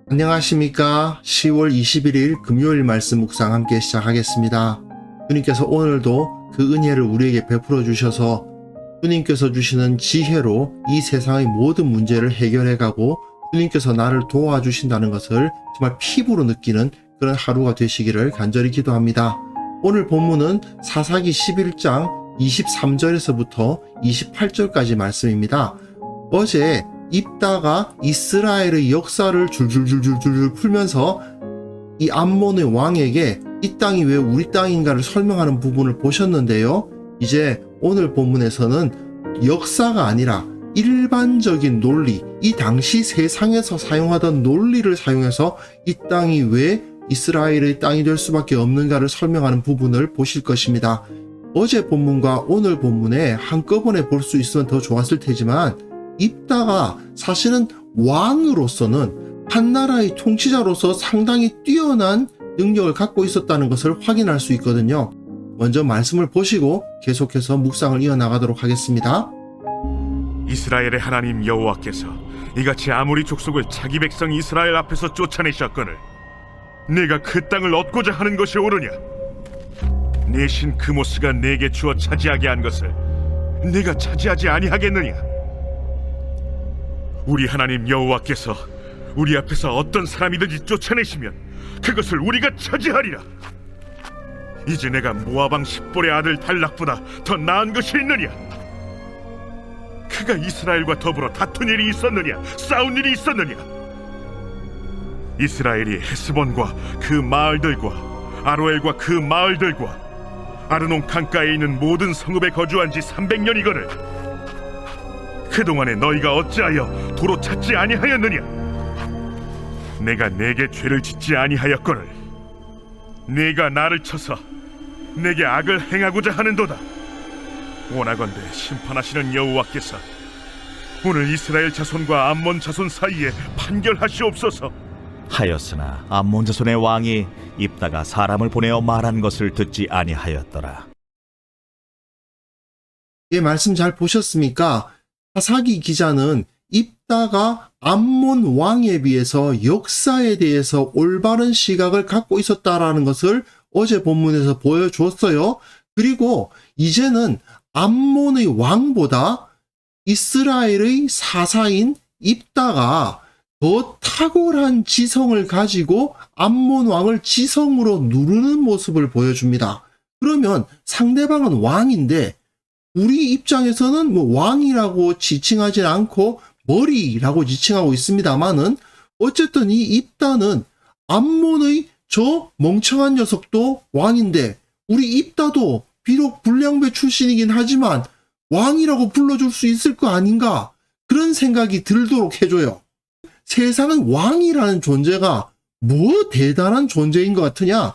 안녕하십니까. 10월 21일 금요일 말씀 묵상 함께 시작하겠습니다. 주님께서 오늘도 그 은혜를 우리에게 베풀어 주셔서 주님께서 주시는 지혜로 이 세상의 모든 문제를 해결해가고 주님께서 나를 도와주신다는 것을 정말 피부로 느끼는 그런 하루가 되시기를 간절히 기도합니다. 오늘 본문은 사사기 11장 23절에서부터 28절까지 말씀입니다. 어제 입다가 이스라엘의 역사를 줄줄줄줄줄 풀면서 이 암몬의 왕에게 이 땅이 왜 우리 땅인가를 설명하는 부분을 보셨는데요. 이제 오늘 본문에서는 역사가 아니라 일반적인 논리, 이 당시 세상에서 사용하던 논리를 사용해서 이 땅이 왜 이스라엘의 땅이 될 수밖에 없는가를 설명하는 부분을 보실 것입니다. 어제 본문과 오늘 본문에 한꺼번에 볼 수 있으면 더 좋았을 테지만 입다가 사실은 왕으로서는 한 나라의 통치자로서 상당히 뛰어난 능력을 갖고 있었다는 것을 확인할 수 있거든요. 먼저 말씀을 보시고 계속해서 묵상을 이어나가도록 하겠습니다. 이스라엘의 하나님 여호와께서 이같이 아모리 족속을 자기 백성 이스라엘 앞에서 쫓아내셨거늘 내가 그 땅을 얻고자 하는 것이 옳으냐? 내 신 그모스가 내게 주어 차지하게 한 것을 내가 차지하지 아니하겠느냐? 우리 하나님 여호와께서 우리 앞에서 어떤 사람이든지 쫓아내시면 그것을 우리가 차지하리라. 이제 내가 모압 왕 십볼의 아들 발락보다 더 나은 것이 있느냐? 그가 이스라엘과 더불어 다툰 일이 있었느냐? 싸운 일이 있었느냐? 이스라엘이 헤스본과 그 마을들과 아로엘과 그 마을들과 아르논 강가에 있는 모든 성읍에 거주한 지 300년이거늘 그동안에 너희가 어찌하여 도로 찾지 아니하였느냐? 내가 내게 죄를 짓지 아니하였거늘 네가 나를 쳐서 내게 악을 행하고자 하는도다. 원하건대 심판하시는 여호와께서 오늘 이스라엘 자손과 암몬 자손 사이에 판결하시옵소서. 하였으나 암몬 자손의 왕이 입다가 사람을 보내어 말한 것을 듣지 아니하였더라. 이 말씀 잘 보셨습니까? 사사기 기자는 입다가 암몬 왕에 비해서 역사에 대해서 올바른 시각을 갖고 있었다라는 것을 어제 본문에서 보여주었어요. 그리고 이제는 암몬의 왕보다 이스라엘의 사사인 입다가 더 탁월한 지성을 가지고 암몬 왕을 지성으로 누르는 모습을 보여줍니다. 그러면 상대방은 왕인데 우리 입장에서는 뭐 왕이라고 지칭하지 않고 머리라고 지칭하고 있습니다만은 어쨌든 이 입다는 암몬의 저 멍청한 녀석도 왕인데 우리 입다도 비록 불량배 출신이긴 하지만 왕이라고 불러줄 수 있을 거 아닌가 그런 생각이 들도록 해줘요. 세상은 왕이라는 존재가 뭐 대단한 존재인 것 같으냐?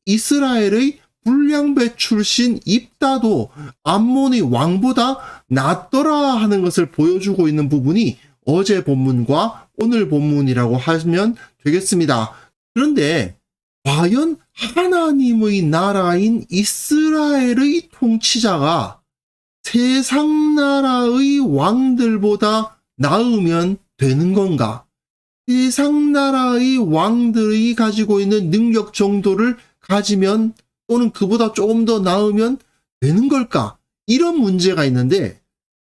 이스라엘의 불량배 출신 입다도 암몬의 왕보다 낫더라 하는 것을 보여주고 있는 부분이 어제 본문과 오늘 본문이라고 하면 되겠습니다. 그런데 과연 하나님의 나라인 이스라엘의 통치자가 세상 나라의 왕들보다 나으면 되는 건가? 세상 나라의 왕들이 가지고 있는 능력 정도를 가지면 또는 그보다 조금 더 나으면 되는 걸까? 이런 문제가 있는데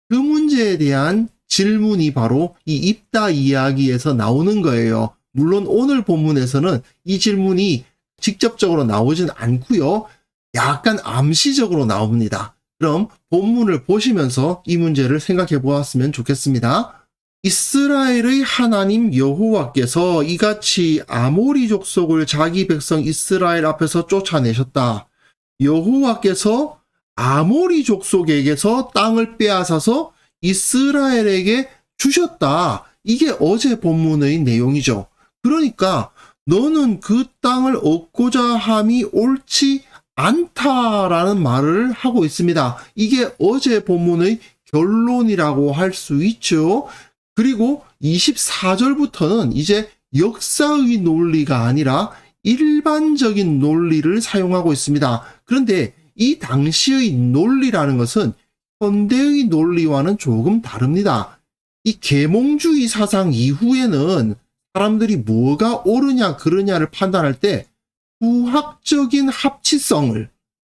그 문제에 대한 질문이 바로 이 입다 이야기에서 나오는 거예요. 물론 오늘 본문에서는 이 질문이 직접적으로 나오진 않고요. 약간 암시적으로 나옵니다. 그럼 본문을 보시면서 이 문제를 생각해 보았으면 좋겠습니다. 이스라엘의 하나님 여호와께서 이같이 아모리 족속을 자기 백성 이스라엘 앞에서 쫓아내셨다. 여호와께서 아모리 족속에게서 땅을 빼앗아서 이스라엘에게 주셨다. 이게 어제 본문의 내용이죠. 그러니까 너는 그 땅을 얻고자 함이 옳지 않다라는 말을 하고 있습니다. 이게 어제 본문의 결론이라고 할 수 있죠. 그리고 24절부터는 이제 역사의 논리가 아니라 일반적인 논리를 사용하고 있습니다. 그런데 이 당시의 논리라는 것은 현대의 논리와는 조금 다릅니다. 이 계몽주의 사상 이후에는 사람들이 뭐가 옳으냐 그르냐를 판단할 때 수학적인 합치성을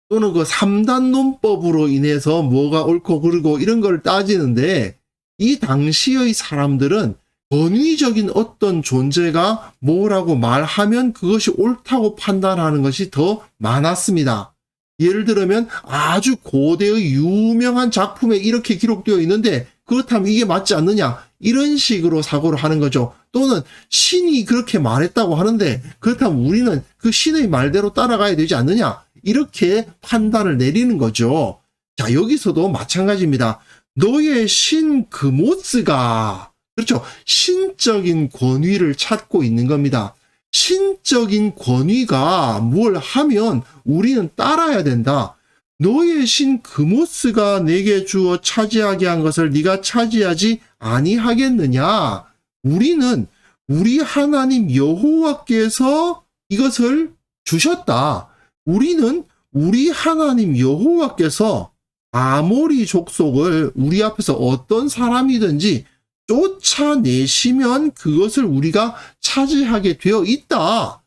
또는 그 3단 논법으로 인해서 뭐가 옳고 그르고 이런 걸 따지는데, 이 당시의 사람들은 권위적인 어떤 존재가 뭐라고 말하면 그것이 옳다고 판단하는 것이 더 많았습니다. 예를 들면 아주 고대의 유명한 작품에 이렇게 기록되어 있는데 그렇다면 이게 맞지 않느냐, 이런 식으로 사고를 하는 거죠. 또는 신이 그렇게 말했다고 하는데 그렇다면 우리는 그 신의 말대로 따라가야 되지 않느냐, 이렇게 판단을 내리는 거죠. 자, 여기서도 마찬가지입니다. 너의 신 그모스가, 그렇죠, 신적인 권위를 찾고 있는 겁니다. 신적인 권위가 뭘 하면 우리는 따라야 된다. 너의 신 그모스가 내게 주어 차지하게 한 것을 네가 차지하지 아니하겠느냐. 우리는 우리 하나님 여호와께서 이것을 주셨다. 우리는 우리 하나님 여호와께서 아모리 족속을 우리 앞에서 어떤 사람이든지 쫓아내시면 그것을 우리가 차지하게 되어 있다.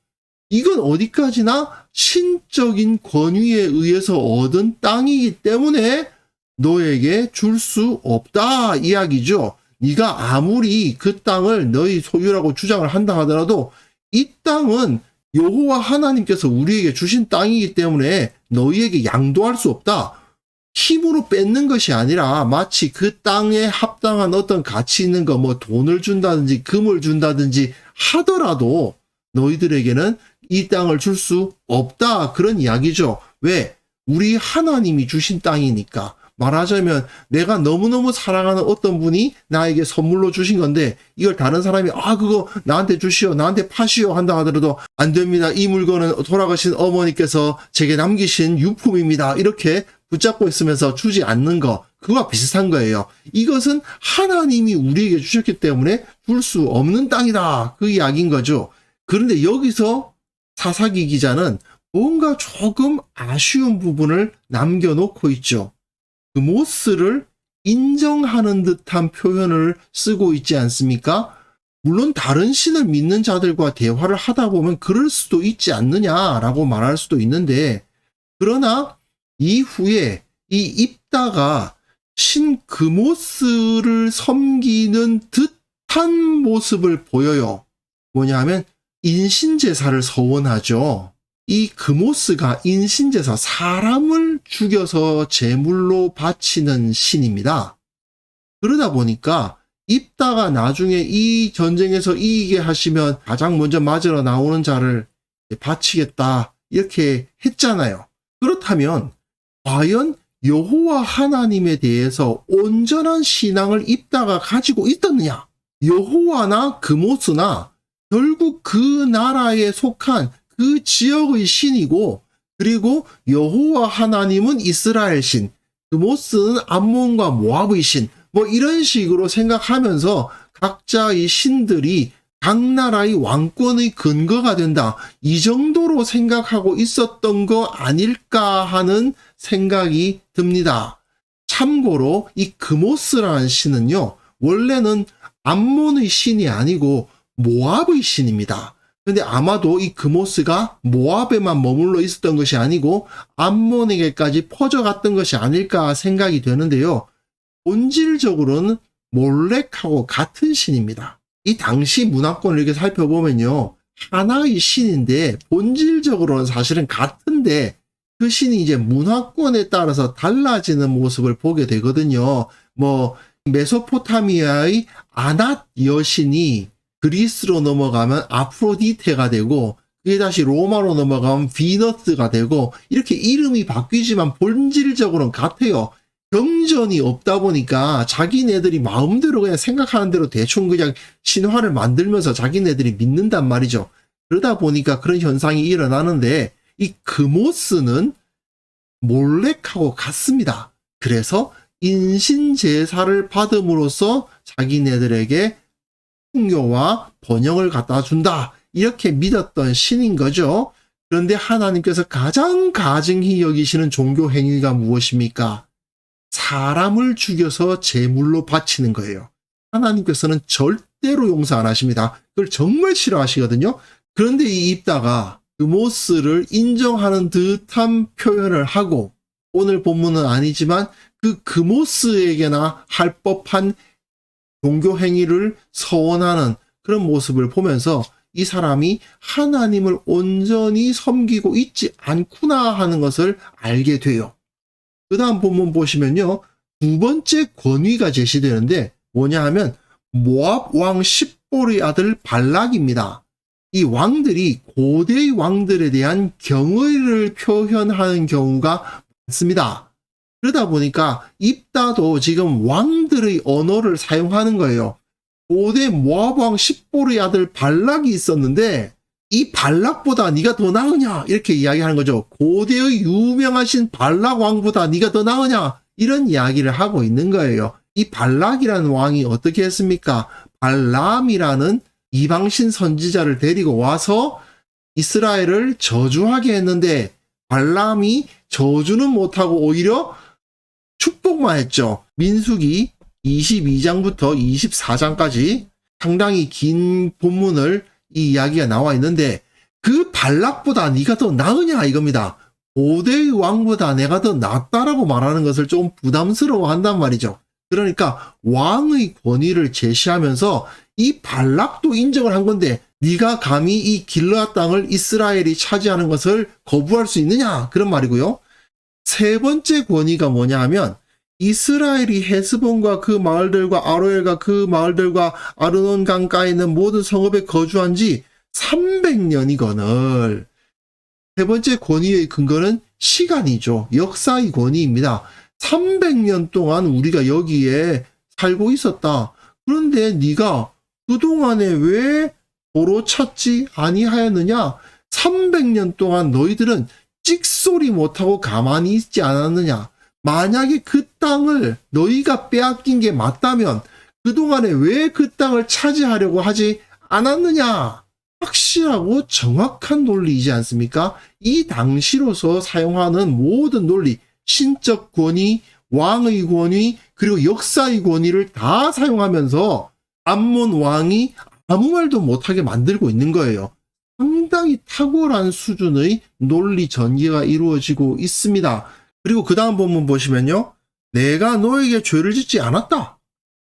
이건 어디까지나 신적인 권위에 의해서 얻은 땅이기 때문에 너에게 줄 수 없다 이야기죠. 네가 아무리 그 땅을 너희 소유라고 주장을 한다 하더라도 이 땅은 여호와 하나님께서 우리에게 주신 땅이기 때문에 너희에게 양도할 수 없다. 힘으로 뺏는 것이 아니라 마치 그 땅에 합당한 어떤 가치 있는 거, 뭐 돈을 준다든지 금을 준다든지 하더라도 너희들에게는 이 땅을 줄 수 없다, 그런 이야기죠. 왜? 우리 하나님이 주신 땅이니까. 말하자면 내가 너무너무 사랑하는 어떤 분이 나에게 선물로 주신 건데 이걸 다른 사람이 그거 나한테 주시오, 나한테 파시오 한다 하더라도 안 됩니다. 이 물건은 돌아가신 어머니께서 제게 남기신 유품입니다. 이렇게 붙잡고 있으면서 주지 않는 거, 그거와 비슷한 거예요. 이것은 하나님이 우리에게 주셨기 때문에 줄 수 없는 땅이다, 그 이야기인 거죠. 그런데 여기서 사사기 기자는 뭔가 조금 아쉬운 부분을 남겨놓고 있죠. 그모스를 인정하는 듯한 표현을 쓰고 있지 않습니까? 물론 다른 신을 믿는 자들과 대화를 하다 보면 그럴 수도 있지 않느냐라고 말할 수도 있는데, 그러나 이후에 이 입다가 신 그모스를 섬기는 듯한 모습을 보여요. 뭐냐면 인신제사를 서원하죠. 이 그모스가 인신제사, 사람을 죽여서 제물로 바치는 신입니다. 그러다 보니까 입다가 나중에 이 전쟁에서 이기게 하시면 가장 먼저 맞으러 나오는 자를 바치겠다 이렇게 했잖아요. 그렇다면 과연 여호와 하나님에 대해서 온전한 신앙을 입다가 가지고 있었느냐? 여호와나 그모스나 결국 그 나라에 속한 그 지역의 신이고, 그리고 여호와 하나님은 이스라엘 신, 그모스는 암몬과 모압의 신, 뭐 이런 식으로 생각하면서 각자의 신들이 각 나라의 왕권의 근거가 된다, 이 정도로 생각하고 있었던 거 아닐까 하는 생각이 듭니다. 참고로 이 그모스라는 신은요, 원래는 암몬의 신이 아니고 모압의 신입니다. 근데 아마도 이 그모스가 모압에만 머물러 있었던 것이 아니고 암몬에게까지 퍼져갔던 것이 아닐까 생각이 되는데요. 본질적으로는 몰렉하고 같은 신입니다. 이 당시 문화권을 이렇게 살펴보면요, 하나의 신인데 본질적으로는 사실은 같은데 그 신이 이제 문화권에 따라서 달라지는 모습을 보게 되거든요. 뭐 메소포타미아의 아낫 여신이 그리스로 넘어가면 아프로디테가 되고, 그게 다시 로마로 넘어가면 비너스가 되고, 이렇게 이름이 바뀌지만 본질적으로는 같아요. 경전이 없다 보니까 자기네들이 마음대로 그냥 생각하는 대로 대충 그냥 신화를 만들면서 자기네들이 믿는단 말이죠. 그러다 보니까 그런 현상이 일어나는데, 이 그모스는 몰렉하고 같습니다. 그래서 인신제사를 받음으로써 자기네들에게 풍요와 번영을 갖다 준다, 이렇게 믿었던 신인 거죠. 그런데 하나님께서 가장 가증히 여기시는 종교 행위가 무엇입니까? 사람을 죽여서 제물로 바치는 거예요. 하나님께서는 절대 절대로 용서 안 하십니다. 그걸 정말 싫어하시거든요. 그런데 이 입다가 그모스를 인정하는 듯한 표현을 하고, 오늘 본문은 아니지만 그 그모스에게나 할 법한 종교 행위를 서원하는 그런 모습을 보면서 이 사람이 하나님을 온전히 섬기고 있지 않구나 하는 것을 알게 돼요. 그 다음 본문 보시면요, 두 번째 권위가 제시되는데 뭐냐 하면 모압 왕 십볼의 아들 발락입니다. 이 왕들이 고대의 왕들에 대한 경의를 표현하는 경우가 많습니다. 그러다 보니까 입다도 지금 왕들의 언어를 사용하는 거예요. 고대 모압 왕 십볼의 아들 발락이 있었는데 이 발락보다 네가 더 나으냐 이렇게 이야기하는 거죠. 고대의 유명하신 발락 왕보다 네가 더 나으냐 이런 이야기를 하고 있는 거예요. 이 발락이라는 왕이 어떻게 했습니까? 발람이라는 이방신 선지자를 데리고 와서 이스라엘을 저주하게 했는데 발람이 저주는 못하고 오히려 축복만 했죠. 민수기 22장부터 24장까지 상당히 긴 본문을 이 이야기가 나와 있는데 그 발락보다 네가 더 나으냐 이겁니다. 고대의 왕보다 내가 더 낫다라고 말하는 것을 좀 부담스러워 한단 말이죠. 그러니까 왕의 권위를 제시하면서 이 발락도 인정을 한 건데 네가 감히 이 길르앗 땅을 이스라엘이 차지하는 것을 거부할 수 있느냐 그런 말이고요. 세 번째 권위가 뭐냐 하면 이스라엘이 헤스본과 그 마을들과 아로엘과 그 마을들과 아르논 강가에 있는 모든 성읍에 거주한 지 300년이거늘. 세 번째 권위의 근거는 시간이죠. 역사의 권위입니다. 300년 동안 우리가 여기에 살고 있었다. 그런데 네가 그동안에 왜 도로 찾지 아니하였느냐? 300년 동안 너희들은 찍소리 못하고 가만히 있지 않았느냐? 만약에 그 땅을 너희가 빼앗긴 게 맞다면 그동안에 왜 그 땅을 차지하려고 하지 않았느냐? 확실하고 정확한 논리이지 않습니까? 이 당시로서 사용하는 모든 논리, 신적 권위, 왕의 권위, 그리고 역사의 권위를 다 사용하면서 암몬 왕이 아무 말도 못하게 만들고 있는 거예요. 상당히 탁월한 수준의 논리 전개가 이루어지고 있습니다. 그리고 그 다음 본문 보시면요. 내가 너에게 죄를 짓지 않았다.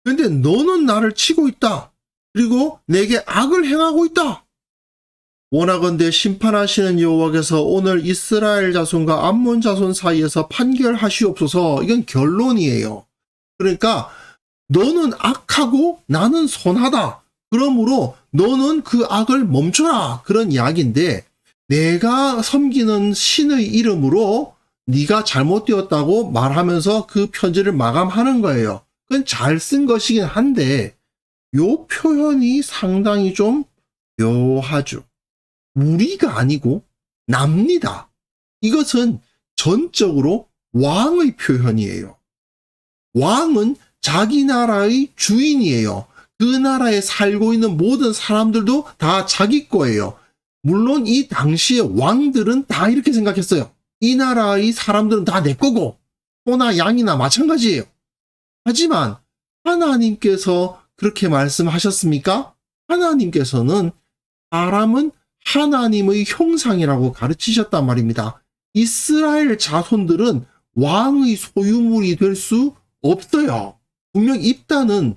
근데 너는 나를 치고 있다. 그리고 내게 악을 행하고 있다. 원하건대 심판하시는 여호와께서 오늘 이스라엘 자손과 암몬 자손 사이에서 판결하시옵소서. 이건 결론이에요. 그러니까 너는 악하고 나는 선하다. 그러므로 너는 그 악을 멈춰라. 그런 이야기인데 내가 섬기는 신의 이름으로 네가 잘못되었다고 말하면서 그 편지를 마감하는 거예요. 그건 잘 쓴 것이긴 한데 요 표현이 상당히 좀 묘하죠. 우리가 아니고 납니다. 이것은 전적으로 왕의 표현이에요. 왕은 자기 나라의 주인이에요. 그 나라에 살고 있는 모든 사람들도 다 자기 거예요. 물론 이 당시의 왕들은 다 이렇게 생각했어요. 이 나라의 사람들은 다 내 거고 소나 양이나 마찬가지예요. 하지만 하나님께서 그렇게 말씀하셨습니까? 하나님께서는 사람은 하나님의 형상이라고 가르치셨단 말입니다. 이스라엘 자손들은 왕의 소유물이 될 수 없어요. 분명 입다는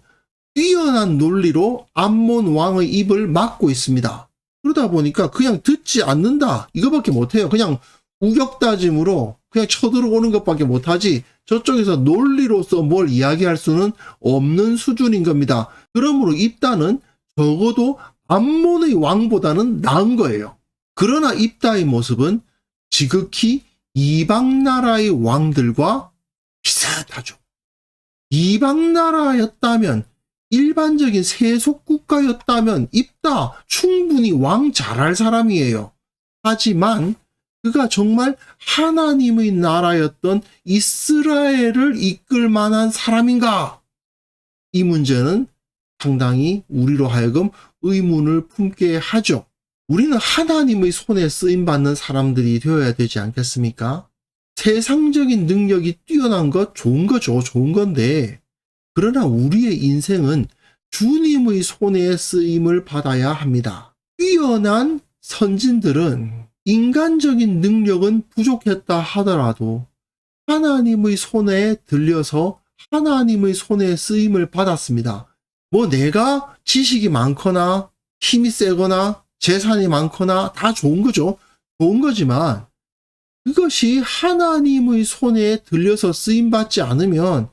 뛰어난 논리로 암몬 왕의 입을 막고 있습니다. 그러다 보니까 그냥 듣지 않는다 이거밖에 못해요. 그냥 우격다짐으로 그냥 쳐들어오는 것밖에 못하지 저쪽에서 논리로서 뭘 이야기할 수는 없는 수준인 겁니다. 그러므로 입다는 적어도 암몬의 왕보다는 나은 거예요. 그러나 입다의 모습은 지극히 이방 나라의 왕들과 비슷하죠. 이방 나라였다면 일반적인 세속 국가였다면 입다 충분히 왕 잘할 사람이에요. 하지만 그가 정말 하나님의 나라였던 이스라엘을 이끌 만한 사람인가? 이 문제는 상당히 우리로 하여금 의문을 품게 하죠. 우리는 하나님의 손에 쓰임받는 사람들이 되어야 되지 않겠습니까? 세상적인 능력이 뛰어난 것 좋은 거죠. 좋은 건데 그러나 우리의 인생은 주님의 손에 쓰임을 받아야 합니다. 뛰어난 선진들은 인간적인 능력은 부족했다 하더라도 하나님의 손에 들려서 하나님의 손에 쓰임을 받았습니다. 뭐 내가 지식이 많거나 힘이 세거나 재산이 많거나 다 좋은 거죠. 좋은 거지만 그것이 하나님의 손에 들려서 쓰임받지 않으면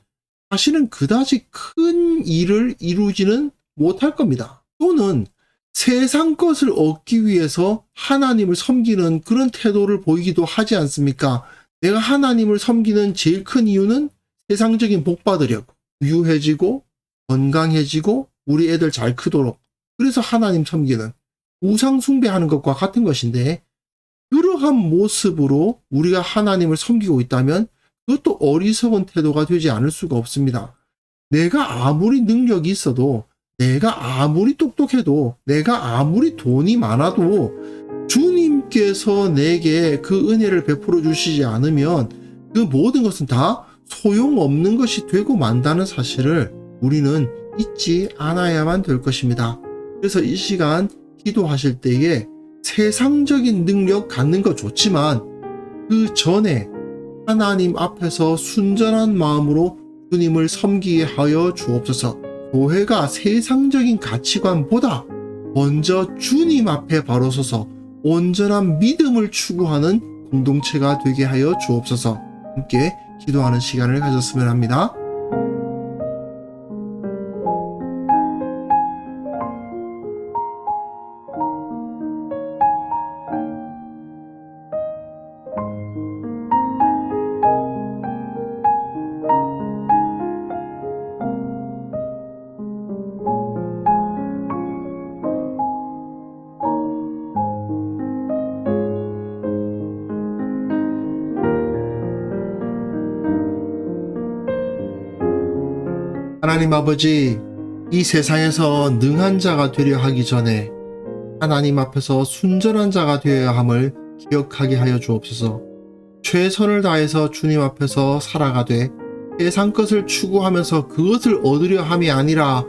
사실은 그다지 큰 일을 이루지는 못할 겁니다. 또는 세상 것을 얻기 위해서 하나님을 섬기는 그런 태도를 보이기도 하지 않습니까? 내가 하나님을 섬기는 제일 큰 이유는 세상적인 복 받으려고, 유해지고 건강해지고 우리 애들 잘 크도록, 그래서 하나님 섬기는, 우상 숭배하는 것과 같은 것인데, 그러한 모습으로 우리가 하나님을 섬기고 있다면 그것도 어리석은 태도가 되지 않을 수가 없습니다. 내가 아무리 능력이 있어도, 내가 아무리 똑똑해도, 내가 아무리 돈이 많아도 주님께서 내게 그 은혜를 베풀어 주시지 않으면 그 모든 것은 다 소용없는 것이 되고 만다는 사실을 우리는 잊지 않아야만 될 것입니다. 그래서 이 시간 기도하실 때에 세상적인 능력 갖는 거 좋지만 그 전에 하나님 앞에서 순전한 마음으로 주님을 섬기게 하여 주옵소서. 교회가 세상적인 가치관보다 먼저 주님 앞에 바로 서서 온전한 믿음을 추구하는 공동체가 되게 하여 주옵소서. 함께 기도하는 시간을 가졌으면 합니다. 하나님 아버지, 이 세상에서 능한 자가 되려 하기 전에 하나님 앞에서 순전한 자가 되어야 함을 기억하게 하여 주옵소서. 최선을 다해서 주님 앞에서 살아가되 세상 것을 추구하면서 그것을 얻으려 함이 아니라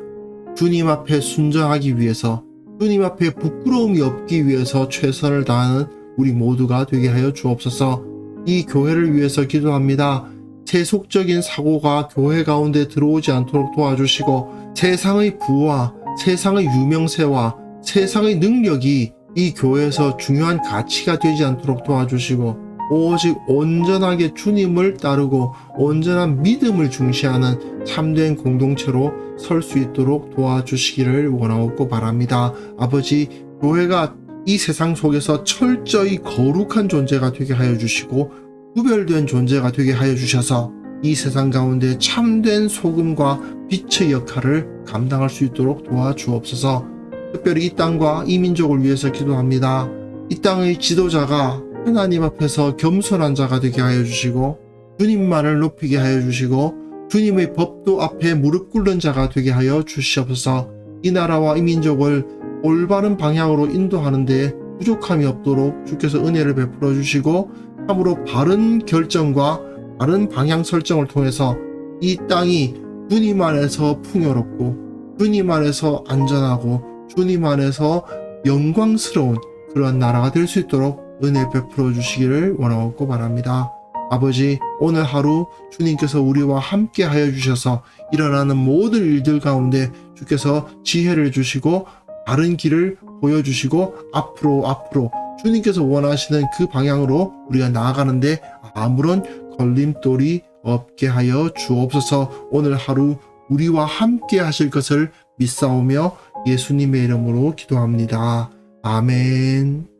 주님 앞에 순전하기 위해서, 주님 앞에 부끄러움이 없기 위해서 최선을 다하는 우리 모두가 되게 하여 주옵소서. 이 교회를 위해서 기도합니다. 세속적인 사고가 교회 가운데 들어오지 않도록 도와주시고, 세상의 부와 세상의 유명세와 세상의 능력이 이 교회에서 중요한 가치가 되지 않도록 도와주시고, 오직 온전하게 주님을 따르고 온전한 믿음을 중시하는 참된 공동체로 설 수 있도록 도와주시기를 원하고 바랍니다. 아버지, 교회가 이 세상 속에서 철저히 거룩한 존재가 되게 하여 주시고 구별된 존재가 되게 하여 주셔서 이 세상 가운데 참된 소금과 빛의 역할을 감당할 수 있도록 도와주옵소서. 특별히 이 땅과 이 민족을 위해서 기도합니다. 이 땅의 지도자가 하나님 앞에서 겸손한 자가 되게 하여 주시고, 주님만을 높이게 하여 주시고, 주님의 법도 앞에 무릎 꿇는 자가 되게 하여 주시옵소서. 이 나라와 이 민족을 올바른 방향으로 인도하는 데 부족함이 없도록 주께서 은혜를 베풀어 주시고, 참으로 바른 결정과 바른 방향 설정을 통해서 이 땅이 주님 안에서 풍요롭고 주님 안에서 안전하고 주님 안에서 영광스러운 그런 나라가 될 수 있도록 은혜 베풀어 주시기를 원하고 바랍니다. 아버지, 오늘 하루 주님께서 우리와 함께 하여 주셔서 일어나는 모든 일들 가운데 주께서 지혜를 주시고 바른 길을 보여주시고 앞으로 주님께서 원하시는 그 방향으로 우리가 나아가는데 아무런 걸림돌이 없게 하여 주옵소서. 오늘 하루 우리와 함께 하실 것을 믿사오며 예수님의 이름으로 기도합니다. 아멘.